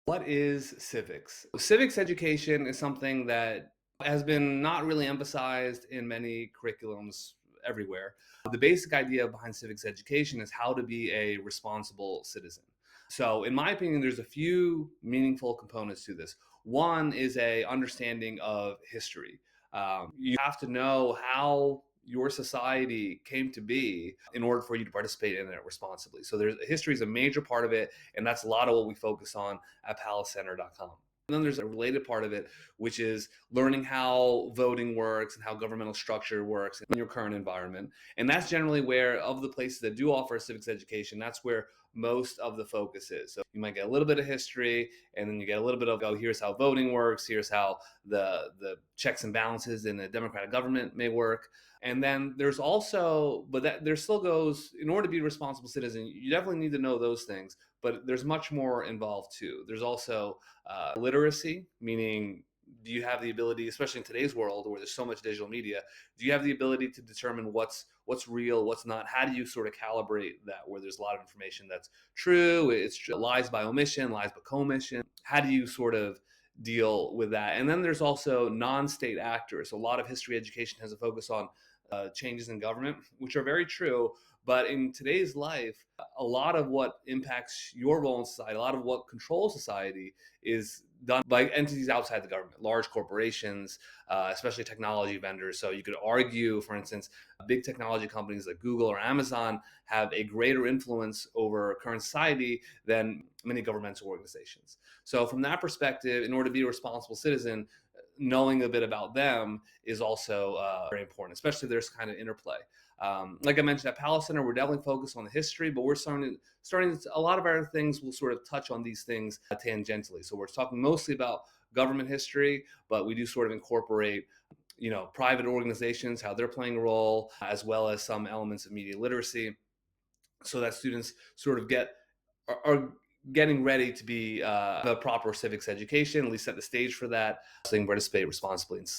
What is civics? Civics education is something that has been not really emphasized in many curriculums everywhere. The basic idea behind civics education is how to be a responsible citizen. So, in my opinion, there's a few meaningful components to this. One is a understanding of history. You have to know how your society came to be in order for you to participate in it responsibly. So, there's history is a major part of it, and that's a lot of what we focus on at palacenter.com. And then there's a related part of it, which is learning how voting works and how governmental structure works in your current environment. And that's generally where, of the places that do offer civics education, that's where most of the focus is. So you might get a little bit of history, and then you get a little bit of, oh, here's how voting works, here's how the checks and balances in the democratic government may work. And then there's also, but that there still goes, in order to be a responsible citizen, you definitely need to know those things, but there's much more involved too. There's also literacy, meaning, do you have the ability, especially in today's world where there's so much digital media, do you have the ability to determine what's real, what's not? How do you sort of calibrate that where there's a lot of information that's true, lies by omission, lies by commission? How do you sort of deal with that? And then there's also non-state actors. A lot of history education has a focus on changes in government, which are very true. But in today's life, a lot of what impacts your role in society, a lot of what controls society, is done by entities outside the government, large corporations, especially technology vendors. So you could argue, for instance, big technology companies like Google or Amazon have a greater influence over current society than many governmental organizations. So from that perspective, in order to be a responsible citizen, knowing a bit about them is also very important, especially there's kind of interplay. Like I mentioned at Palace Center, we're definitely focused on the history, but we're starting a lot of our things will sort of touch on these things tangentially. So we're talking mostly about government history, but we do sort of incorporate, private organizations, how they're playing a role, as well as some elements of media literacy, so that students sort of are getting ready to be the proper civics education, at least set the stage for that, so they can participate responsibly in society.